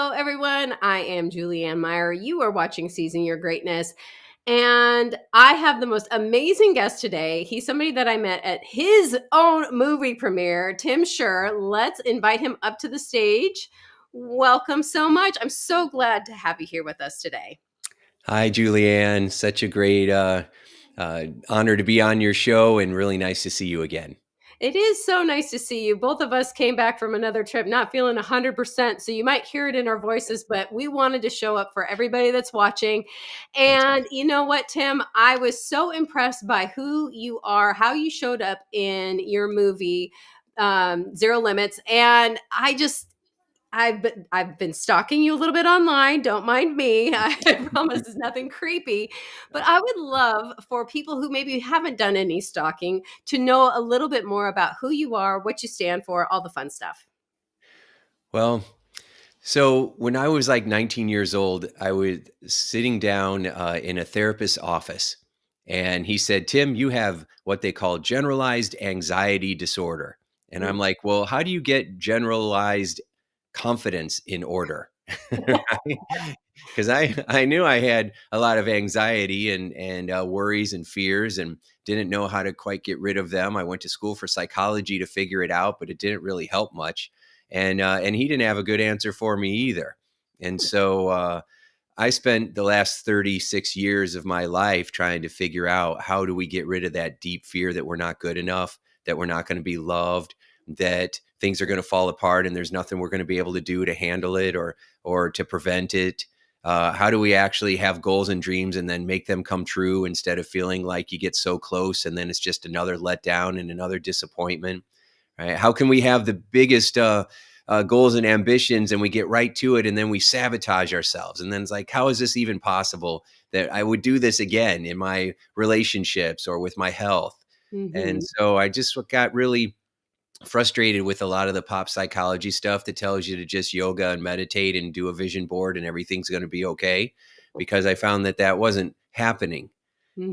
Hello, everyone. I am Julianne Meyer. You are watching Seizing Your Greatness. And I have the most amazing guest today. He's somebody that I met at his own movie premiere, Tim Shurr. Let's invite him up to the stage. Welcome so much. I'm so glad to have you here with us today. Hi, Julianne. Such a great honor to be on your show and really nice to see you again. It is so nice to see you. Both of us came back from another trip, not feeling 100%. So you might hear it in our voices, but we wanted to show up for everybody that's watching. That's And you know what, Tim? I was so impressed by who you are, how you showed up in your movie, Zero Limits. And I've been stalking you a little bit online. Don't mind me. I promise it's nothing creepy. But I would love for people who maybe haven't done any stalking to know a little bit more about who you are, what you stand for, all the fun stuff. well. So when I was like 19 years old, I was sitting down in a therapist's office, and he said, "Tim, you have what they call generalized anxiety disorder." And I'm Mm. like, "Well, how do you get generalized confidence in order?" Because I knew I had a lot of anxiety and worries and fears and didn't know how to quite get rid of them. I went to school for psychology to figure it out, but it didn't really help much. And he didn't have a good answer for me either. And so I spent the last 36 years of my life trying to figure out, how do we get rid of that deep fear that we're not good enough, that we're not going to be loved, that things are going to fall apart and there's nothing we're going to be able to do to handle it or to prevent it. How do we actually have goals and dreams and then make them come true instead of feeling like you get so close and then it's just another letdown and another disappointment, right? How can we have the biggest goals and ambitions and we get right to it and then we sabotage ourselves? And then it's like, how is this even possible that I would do this again in my relationships or with my health? And Mhm. so I just got really frustrated with a lot of the pop psychology stuff that tells you to just yoga and meditate and do a vision board and everything's going to be okay, because I found that that wasn't happening.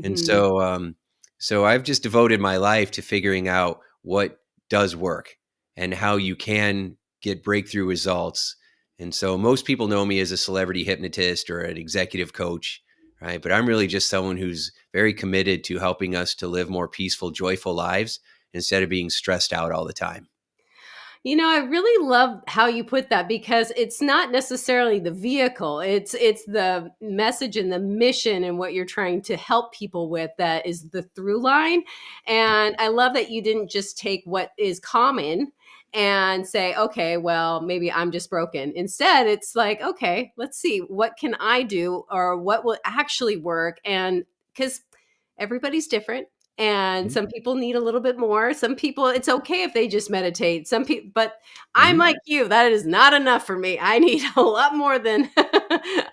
And Mhm. so I've just devoted my life to figuring out what does work and how you can get breakthrough results. And so most people know me as a celebrity hypnotist or an executive coach, right? But I'm really just someone who's very committed to helping us to live more peaceful, joyful lives instead of being stressed out all the time. You know, I really love how you put that because it's not necessarily the vehicle. It's the message and the mission and what you're trying to help people with that is the through line. And I love that you didn't just take what is common and say, okay, well, maybe I'm just broken. Instead, it's like, okay, let's see, what can I do or what will actually work? And because everybody's different and Mhm. some people need a little bit more. Some people, it's okay if they just meditate. Some people, but I'm Mhm. like you, that is not enough for me. I need a lot more than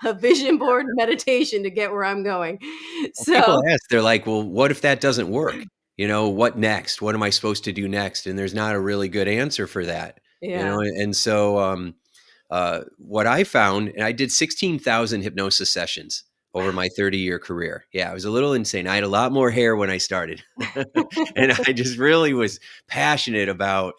a vision board meditation to get where I'm going. Well, people So, ask, they're like, "Well, what if that doesn't work? What next? What am I supposed to do next?" And there's not a really good answer for that, yeah. and so, what I found, and I did 16,000 hypnosis sessions over Wow. my 30-year career. Yeah, it was a little insane. I had a lot more hair when I started, and I just really was passionate about,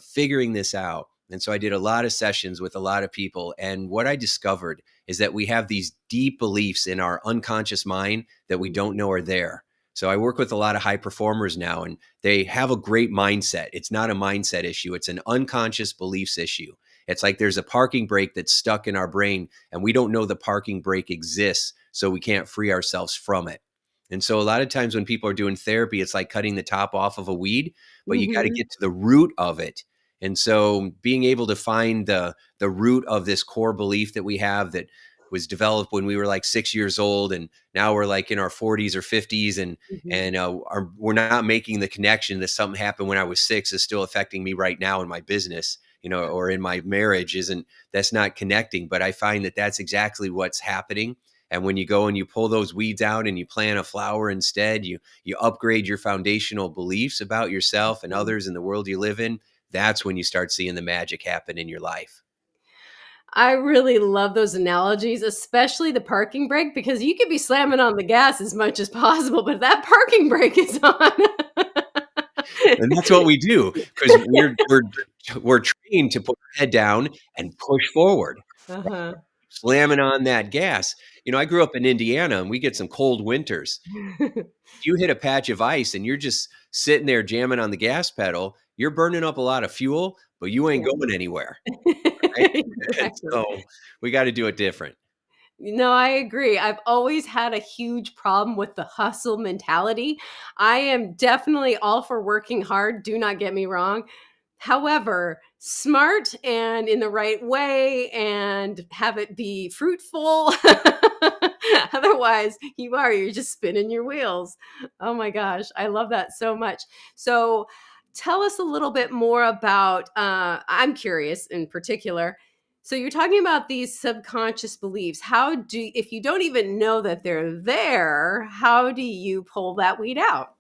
figuring this out, and so I did a lot of sessions with a lot of people, and what I discovered is that we have these deep beliefs in our unconscious mind that we don't know are there. So I work with a lot of high performers now, and they have a great mindset. It's not a mindset issue, it's an unconscious beliefs issue. It's like there's a parking brake that's stuck in our brain, and we don't know the parking brake exists, so we can't free ourselves from it. And so a lot of times when people are doing therapy, it's like cutting the top off of a weed, but you got to Mhm. get to the root of it. And so being able to find the root of this core belief that we have that was developed when we were like 6 years old, and now we're like in our 40s or 50s, and Mhm. we're not making the connection that something happened when I was 6 is still affecting me right now in my business, or in my marriage. Isn't That's not connecting? But I find that that's exactly what's happening. And when you go and you pull those weeds out and you plant a flower instead, you upgrade your foundational beliefs about yourself and Mhm. others in the world you live in. That's when you start seeing the magic happen in your life. I really love those analogies, especially the parking brake, because you could be slamming on the gas as much as possible, but if that parking brake is on. And that's what we do, because we're trained to put our head down and push forward. Uh-huh. slamming on that gas. I grew up in Indiana and we get some cold winters. If you hit a patch of ice and you're just sitting there jamming on the gas pedal, you're burning up a lot of fuel, but you ain't Yeah. going anywhere, right? And Exactly. so we got to do it different. No, I agree. I've always had a huge problem with the hustle mentality. I am definitely all for working hard, do not get me wrong. However, smart and in the right way and have it be fruitful. Otherwise, you're just spinning your wheels. Oh my gosh, I love that so much. So, tell us a little bit more about I'm curious in particular. So you're talking about these subconscious beliefs. If you don't even know that they're there, how do you pull that weed out?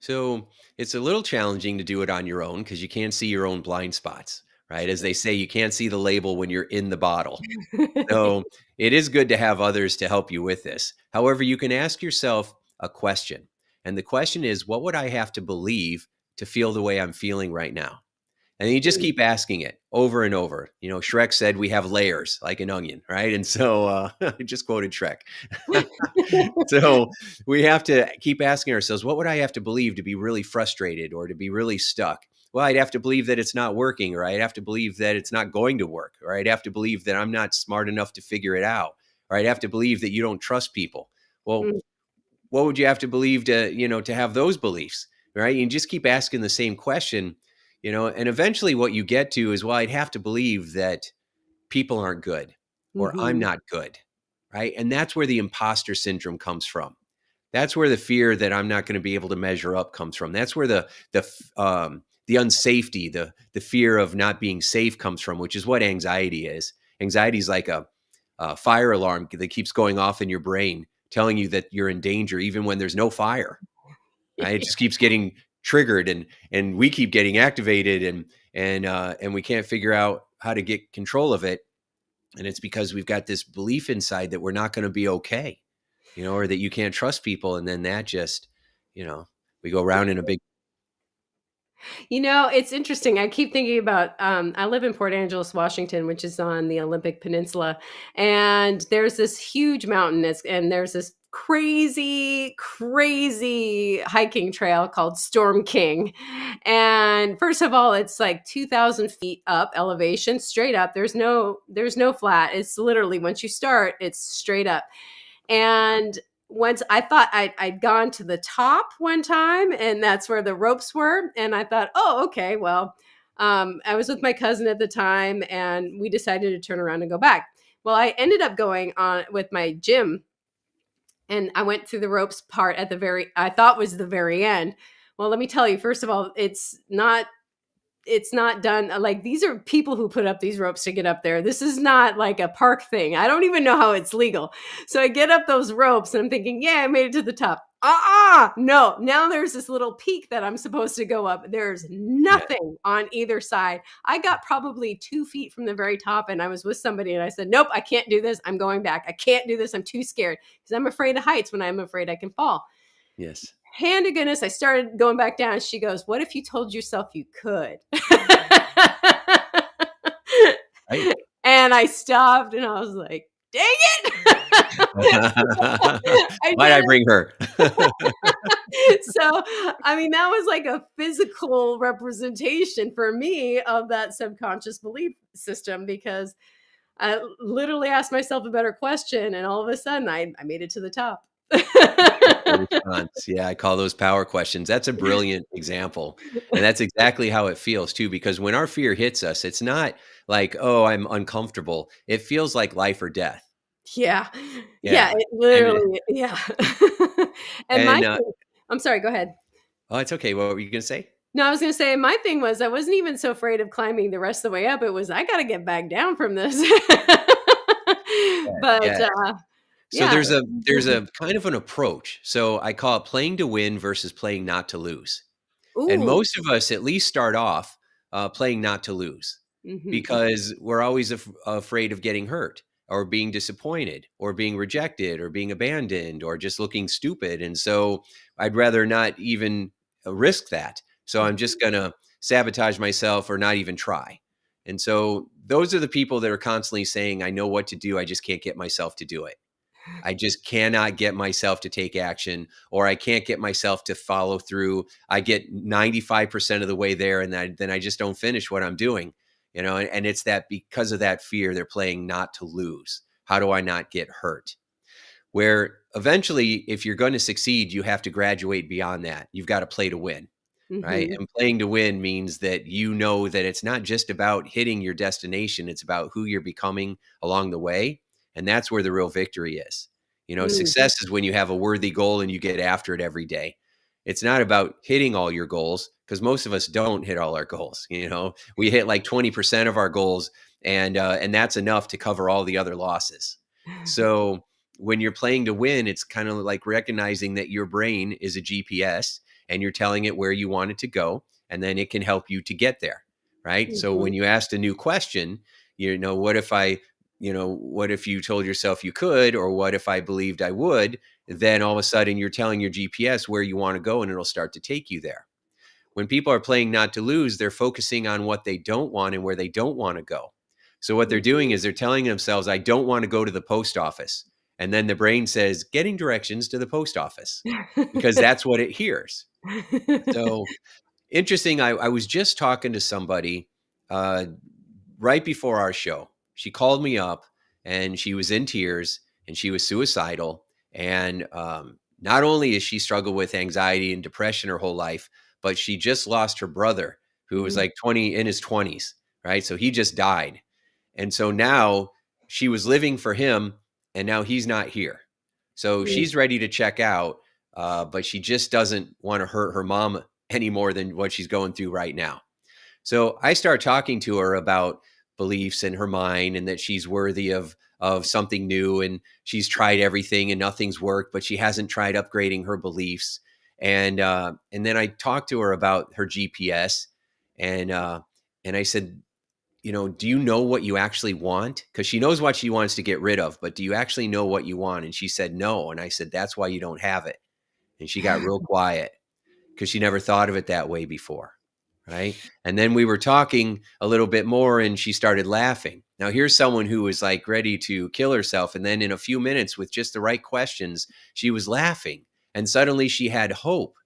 So it's a little challenging to do it on your own because you can't see your own blind spots, right? As they say, you can't see the label when you're in the bottle. So it is good to have others to help you with this. However, you can ask yourself a question. And the question is, what would I have to believe to feel the way I'm feeling right now? And you just keep asking it over and over. Shrek said we have layers like an onion, right? And so I just quoted Shrek. So we have to keep asking ourselves, what would I have to believe to be really frustrated or to be really stuck? Well, I'd have to believe that it's not working, or I'd have to believe that it's not going to work, or I'd have to believe that I'm not smart enough to figure it out, or I'd have to believe that you don't trust people. Well, Mm, what would you have to believe to have those beliefs, right? You just keep asking the same question, and eventually what you get to is, well, I'd have to believe that people aren't good or I'm mhm, not good, right? And that's where the imposter syndrome comes from. That's where the fear that I'm not going to be able to measure up comes from. That's where the unsafety, the fear of not being safe comes from, which is what anxiety is. Anxiety is like a fire alarm that keeps going off in your brain, telling you that you're in danger, even when there's no fire. Right? It just keeps getting triggered, and we keep getting activated, and we can't figure out how to get control of it. And it's because we've got this belief inside that we're not going to be okay, or that you can't trust people. And then that just, we go around in a big, It's interesting. I keep thinking about I live in Port Angeles, Washington, which is on the Olympic Peninsula, and there's this huge mountain and there's this crazy hiking trail called Storm King. And first of all, it's like 2,000 feet up elevation, straight up. There's no flat. It's literally, once you start, it's straight up. And once I thought I'd gone to the top one time, and that's where the ropes were. And I thought, oh, okay, well, I was with my cousin at the time, and we decided to turn around and go back. Well, I ended up going on with my gym, and I went through the ropes part I thought was the very end. Well, let me tell you, first of all, it's not done. Like, these are people who put up these ropes to get up there. This is not like a park thing. I don't even know how it's legal. So I get up those ropes and I'm thinking, yeah, I made it to the top. No, now there's this little peak that I'm supposed to go up. There's yeah, nothing on either side. I got probably 2 feet from the very top, and I was with somebody, and I said, nope, I can't do this. I'm going back. I can't do this. I'm too scared, because I'm afraid of heights when I'm afraid I can fall. yes, Hand to goodness, I started going back down. She goes, what if you told yourself you could? right. And I stopped and I was like, dang it. I Why'd I did bring her? it. So, I mean, that was like a physical representation for me of that subconscious belief system, because I literally asked myself a better question, and all of a sudden I made it to the top. Your response. Yeah, I call those power questions. That's a brilliant example. And that's exactly how it feels too, because when our fear hits us, it's not like, oh, I'm uncomfortable. It feels like life or death. Yeah. Yeah, Yeah. it And literally, yeah. And and I'm sorry, go ahead. oh, it's okay. What were you gonna say? No, I was gonna say, my thing was I wasn't even so afraid of climbing the rest of the way up. It was, I gotta get back down from this. But, Yeah. So yeah. there's a kind of an approach. So I call it playing to win versus playing not to lose. And Ooh. most of us at least start off playing not to lose Mhm. because we're always afraid of getting hurt or being disappointed or being rejected or being abandoned or just looking stupid. And so I'd rather not even risk that. So I'm just going to sabotage myself or not even try. And so those are the people that are constantly saying, I know what to do. I just can't get myself to do it. I just cannot get myself to take action, or I can't get myself to follow through. I get 95% of the way there, and then I just don't finish what I'm doing. And it's that because of that fear, they're playing not to lose. How do I not get hurt? Where eventually, if you're going to succeed, you have to graduate beyond that. You've got to play to win. Right. Mhm. And playing to win means that you know that it's not just about hitting your destination, it's about who you're becoming along the way. And that's where the real victory is. Mm. Success is when you have a worthy goal and you get after it every day. It's not about hitting all your goals, because most of us don't hit all our goals. We hit like 20% of our goals, and that's enough to cover all the other losses. So when you're playing to win, it's kind of like recognizing that your brain is a GPS and you're telling it where you want it to go, and then it can help you to get there. Right. So when Mhm. you asked a new question, what if you told yourself you could, or what if I believed I would, then all of a sudden you're telling your GPS where you want to go and it'll start to take you there. When people are playing not to lose, they're focusing on what they don't want and where they don't want to go. So what they're doing Mhm. is they're telling themselves, I don't want to go to the post office. And then the brain says, getting directions to the post office, because that's what it hears. So interesting. I was just talking to somebody uh, right before our show. She called me up and she was in tears and she was suicidal. And not only has she struggled with anxiety and depression her whole life, but she just lost her brother, who was Mm. like 20 in his 20s. Right. So he just died. And so now she was living for him, and now he's not here. So Mm. she's ready to check out, but she just doesn't want to hurt her mom any more than what she's going through right now. So I start talking to her about beliefs in her mind, and that she's worthy of something new, and she's tried everything and nothing's worked, but she hasn't tried upgrading her beliefs. And then I talked to her about her GPS, and I said, do you know what you actually want? Because she knows what she wants to get rid of, but do you actually know what you want? And she said no. And I said, that's why you don't have it. And she got real quiet, because she never thought of it that way before. Right. And then we were talking a little bit more and she started laughing. Now, here's someone who was like ready to kill herself. And then in a few minutes, with just the right questions, she was laughing. And suddenly she had hope.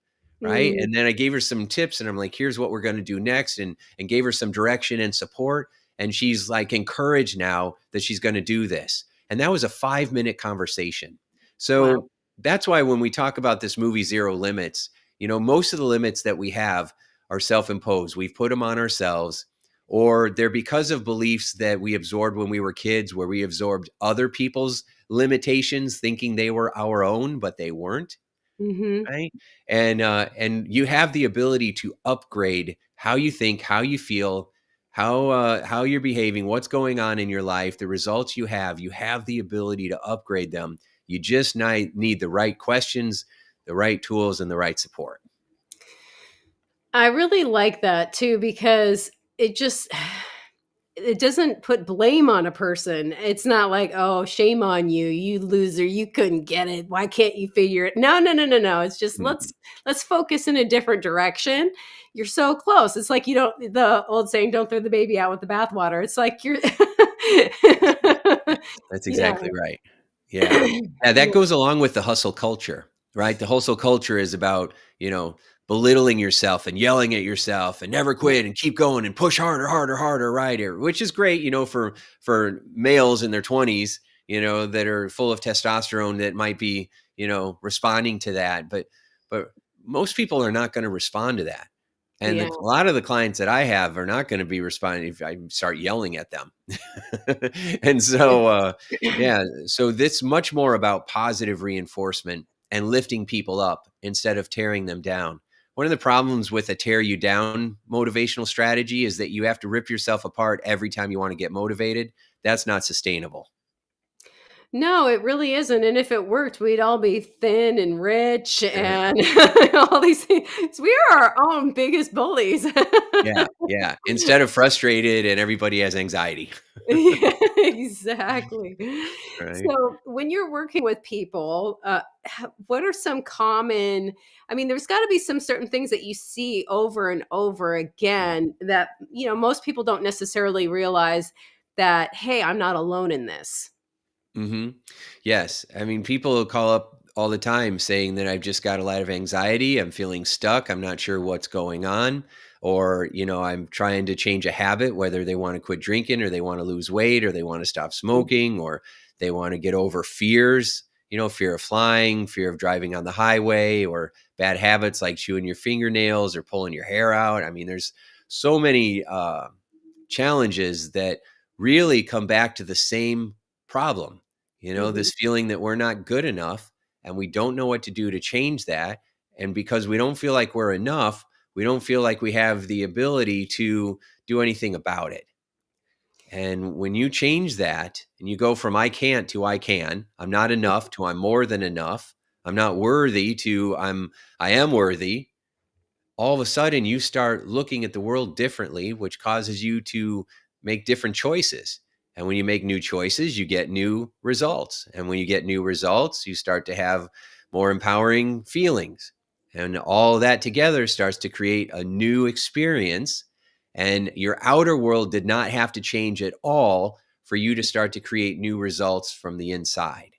Right. Mm. And then I gave her some tips and I'm like, here's what we're going to do next. And gave her some direction and support. And she's like encouraged now that she's going to do this. And that was a 5-minute conversation. Wow. So that's why when we talk about this movie, Zero Limits, most of the limits that we have are self-imposed. We've put them on ourselves, or they're because of beliefs that we absorbed when we were kids, where we absorbed other people's limitations, thinking they were our own, but they weren't. Mhm. Right. And you have the ability to upgrade how you think, how you feel, how you're behaving, what's going on in your life, the results you have. You have the ability to upgrade them. You just need the right questions, the right tools, and the right support. I really like that too because it just it doesn't put blame on a person. It's not like, "Oh, shame on you, you loser, you couldn't get it. Why can't you figure it?" No, no, no, no, no. It's just Mhm. let's focus in a different direction. You're so close. It's like you don't the old saying, "Don't throw the baby out with the bathwater." It's like you're That's Yeah. exactly right. Yeah. Yeah, that goes along with the hustle culture, right? The hustle culture is about, belittling yourself and yelling at yourself and never Yeah. quit and keep going and push harder, harder, harder, right? Which is great, for males in their 20s, that are full of testosterone, that might be, responding to that. But most people are not going to respond to that. And Yeah. a lot of the clients that I have are not going to be responding if I start yelling at them. And so, yeah, so this much more about positive reinforcement and lifting people up instead of tearing them down. One of the problems with a tear you down motivational strategy is that you have to rip yourself apart every time you want to get motivated. That's not sustainable. No, it really isn't, and if it worked, we'd all be thin and rich and all these things. We are our own biggest bullies. Yeah, yeah. Instead of frustrated and everybody has anxiety, Yeah, exactly. right? So, when you're working with people, what are some common I mean, there's gotta be some certain things that you see over and over again that, most people don't necessarily realize that, "Hey, I'm not alone in this." Mhm. Yes. I mean, people will call up all the time saying that I've just got a lot of anxiety. I'm feeling stuck. I'm not sure what's going on. Or, I'm trying to change a habit, whether they want to quit drinking or they want to lose weight or they want to stop smoking or they want to get over fears, fear of flying, fear of driving on the highway or bad habits like chewing your fingernails or pulling your hair out. I mean, there's so many challenges that really come back to the same problem, Mhm. this feeling that we're not good enough and we don't know what to do to change that. And because we don't feel like we're enough, we don't feel like we have the ability to do anything about it. And when you change that and you go from I can't to I can, I'm not enough to I'm more than enough, I'm not worthy to I am worthy, all of a sudden you start looking at the world differently, which causes you to make different choices. And when you make new choices, you get new results. And when you get new results, you start to have more empowering feelings. And all of that together starts to create a new experience. And your outer world did not have to change at all for you to start to create new results from the inside.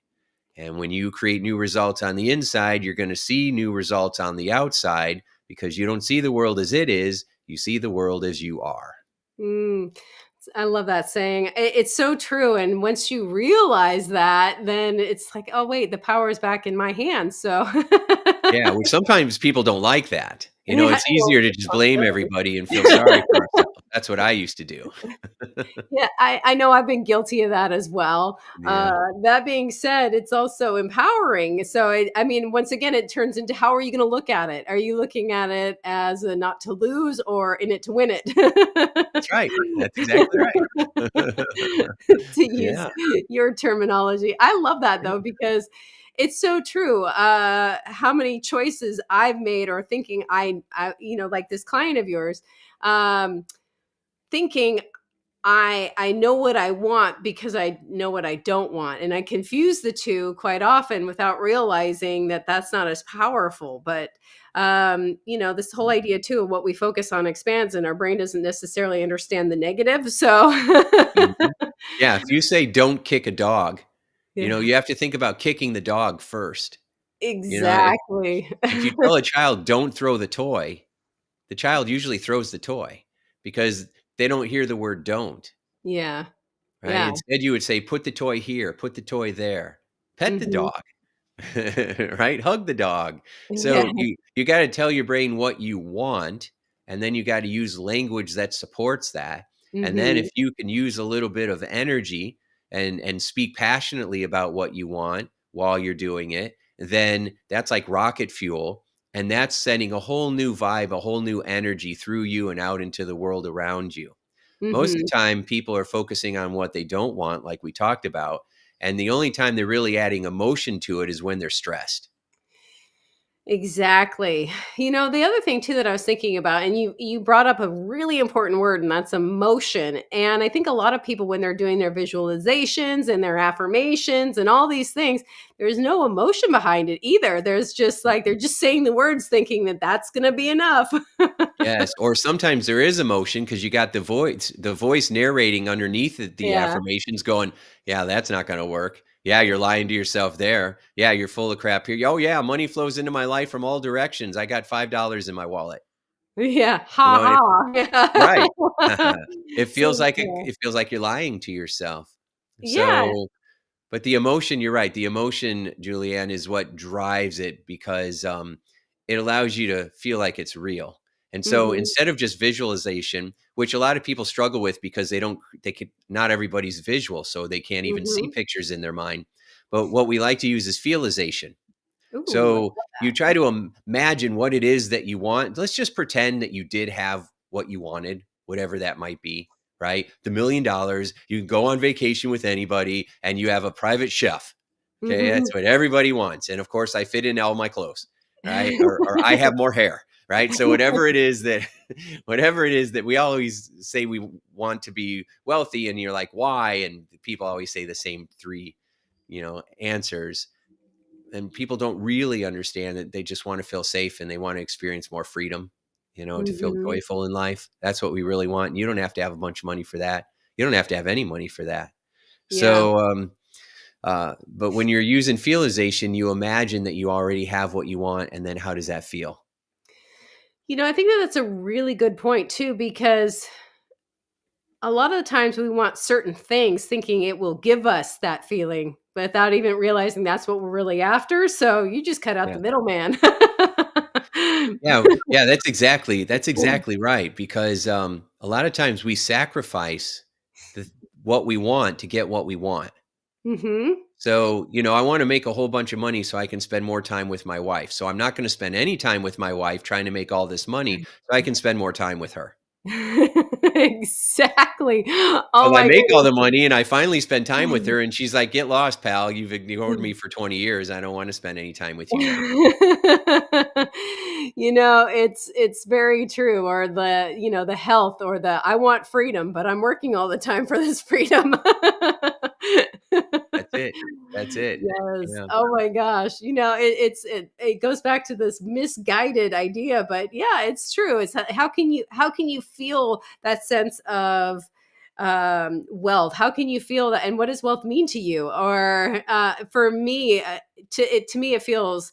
And when you create new results on the inside, you're going to see new results on the outside because you don't see the world as it is, you see the world as you are. Mm, I love that saying. It's so true. And once you realize that, then it's like, oh, wait, the power is back in my hands. So, Yeah, which sometimes people don't like that. yeah, It's well, easier to just blame everybody and feel sorry for ourselves. That's what I used to do. yeah, I know I've been guilty of that as well. Yeah, That being said, it's also empowering. So, I mean, once again, it turns into how are you going to look at it? Are you looking at it as a not to lose or in it to win it? that's right. That's exactly right. To use Yeah. your terminology. I love that though, because it's so true. How many choices I've made or thinking like this client of yours, um, thinking I know what I want because I know what I don't want, and I confuse the two quite often without realizing that that's not as powerful. But this whole idea too of what we focus on expands, and our brain doesn't necessarily understand the negative. So, Mhm. Yeah, if you say don't kick a dog, yeah, you have to think about kicking the dog first. If exactly. if you tell a child don't throw the child usually throws the toy because they don't hear the word don't, Yeah, right? yeah. Instead, you would say, put the toy here, put the toy there, pet the Mhm. dog, right? Hug the dog. Yeah. So you got to tell your brain what you want, and then you got to use language that supports that. And then Mhm. if you can use a little bit of energy and speak passionately about what you want while you're doing it, then that's like rocket fuel. And that's sending a whole new vibe, a whole new energy through you and out into the world around you. Most of Mhm. the time, people are focusing on what they don't want, like we talked about. And the only time they're really adding emotion to it is when they're stressed. Exactly. The other thing too that I was thinking about, and you brought up a really important word, and that's emotion. And I think a lot of people, when they're doing their visualizations and their affirmations and all these things, there's no emotion behind it either. There's just like they're just saying the words, thinking that that's going to be enough. Yes, or sometimes there is emotion because you got the voice narrating underneath the Yeah. affirmations going, "Yeah, that's not gonna work. Yeah, you're lying to yourself there. Yeah, you're full of crap here. Oh, yeah, money flows into my life from all directions. I got $5 in my wallet." Yeah. And Ha it ha. right. It feels So like cool. it feels like you're lying to yourself. Yeah. So but the emotion, you're right. The emotion, Julianne, is what drives it because it allows you to feel like it's real. And so Mhm. instead of just visualization, which a lot of people struggle with because they could, not everybody's visual, so they can't even see Mhm. pictures in their mind. But what we like to use is feelization. Ooh, I So love you that. try to imagine what it is that you want. Let's just pretend that you did have what you wanted, whatever that might be, right? The $1 million, you can go on vacation with anybody and you have a private chef. Okay, that's Mhm. what everybody wants. And of course, I fit in all my clothes, right? Or I have more hair, right? So whatever it is that, whatever it is that we always say we want to be wealthy, and you're like, why? And people always say the same three, answers. And people don't really understand that they just want to feel safe and they want to experience more freedom, to feel Mhm. joyful in life. That's what we really want. You don't have to have a bunch of money for that. You don't have to have any money for that. Yeah. So, but when you're using feelization, you imagine that you already have what you want. And then how does that feel? I think that that's a really good point too, because a lot of the times we want certain things thinking it will give us that feeling without even realizing that's what we're really after. So you just cut out the Yeah. middleman. Yeah. Yeah. That's exactly right. Because a lot of times we sacrifice the, what we want to get what we want. Mhm. So, I want to make a whole bunch of money so I can spend more time with my wife. So I'm not going to spend any time with my wife trying to make all this money so I can spend more time with her. Exactly. Oh Well, I my make all goodness. the money and I finally spend time with her and she's like, "Get lost, pal. You've ignored me for 20 years. I don't want to spend any time with you now." It's very true. Or the health, or the I want freedom, but I'm working all the time for this freedom. That's it. That's it. Yes. Yeah. Oh my gosh. It goes back to this misguided idea, but yeah, it's true. It's how can you feel that sense of wealth? How can you feel that, and what does wealth mean to you? Or for me, to me it feels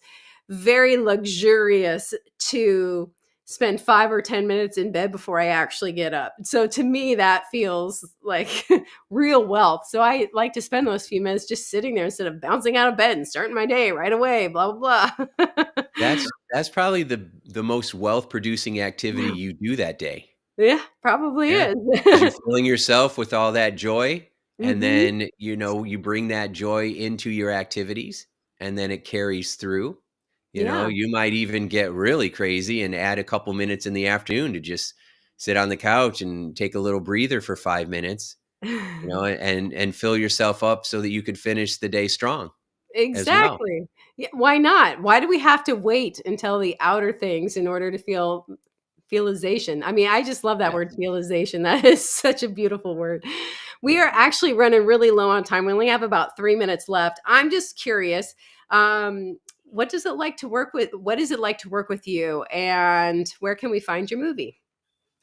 very luxurious to spend 5 or 10 minutes in bed before I actually get up. So to me, that feels like real wealth. So I like to spend those few minutes just sitting there instead of bouncing out of bed and starting my day right away, blah, blah, blah. That's probably the most wealth producing activity you do that day. Yeah, probably Yeah, is. because 'cause you're filling yourself with all that joy, and Hmm. then, you bring that joy into your activities, and then it carries through. Yeah. You might even get really crazy and add a couple minutes in the afternoon to just sit on the couch and take a little breather for 5 minutes, and fill yourself up so that you could finish the day strong as well. Exactly. Yeah, why not? Why do we have to wait until the outer things in order to feel feelization? I mean, I just love that Yeah. word feelization. That is such a beautiful word. We are actually running really low on time. We only have about 3 minutes left. I'm just curious. What does it like to work with? What is it like to work with you? And where can we find your movie?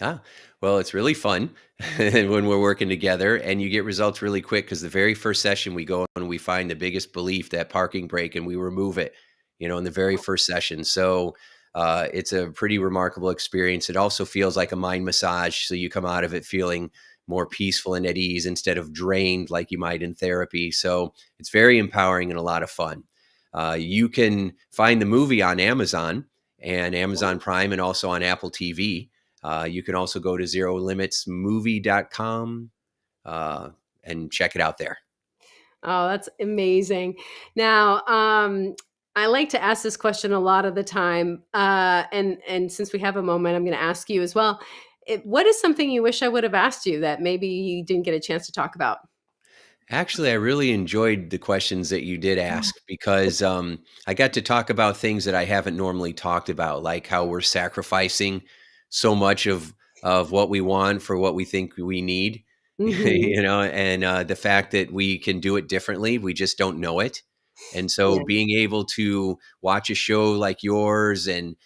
Ah, well, it's really fun when we're working together and you get results really quick because the very first session we go and we find the biggest belief, that parking brake, and we remove it, in the very first session. So it's a pretty remarkable experience. It also feels like a mind massage. So you come out of it feeling more peaceful and at ease instead of drained like you might in therapy. So it's very empowering and a lot of fun. You can find the movie on Amazon and Amazon Prime and also on Apple TV. You can also go to zerolimitsmovie.com and check it out there. Oh, that's amazing. Now, I like to ask this question a lot of the time, and since we have a moment, I'm going to ask you as well. What is something you wish I would have asked you that maybe you didn't get a chance to talk about? Actually, I really enjoyed the questions that you did ask because I got to talk about things that I haven't normally talked about, like how we're sacrificing so much of what we want for what we think we need, Hmm. and the fact that we can do it differently. We just don't know it. And so Yeah. being able to watch a show like yours and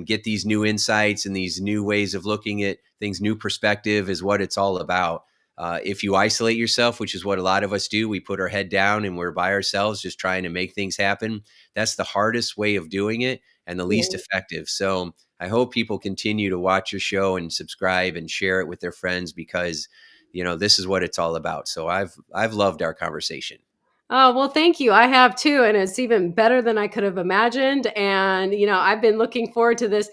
get these new insights and these new ways of looking at things, new perspective is what it's all about. If you isolate yourself, which is what a lot of us do, we put our head down and we're by ourselves just trying to make things happen. That's the hardest way of doing it and the least Yeah. effective. So I hope people continue to watch your show and subscribe and share it with their friends because this is what it's all about. So I've loved our conversation. Oh, well, thank you. I have too. And it's even better than I could have imagined. And, I've been looking forward to this.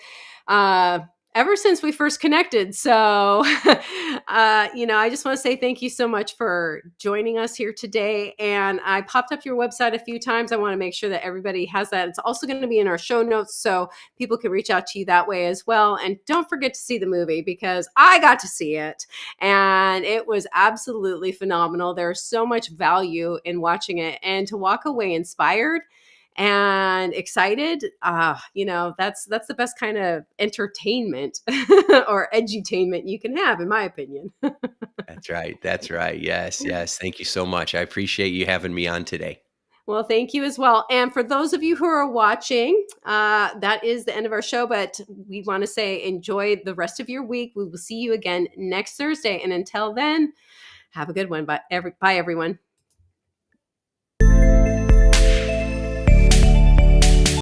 Uh, ever since we first connected. So, I just want to say thank you so much for joining us here today. And I popped up your website a few times. I want to make sure that everybody has that. It's also going to be in our show notes so people can reach out to you that way as well. And don't forget to see the movie because I got to see it and it was absolutely phenomenal. There's so much value in watching it, and to walk away inspired and excited, that's the best kind of entertainment or edutainment you can have, in my opinion. That's right. That's right. Yes. Yes. Thank you so much. I appreciate you having me on today. Well, thank you as well. And for those of you who are watching, that is the end of our show, but we want to say enjoy the rest of your week. We will see you again next Thursday. And until then, have a good one. Bye, everyone.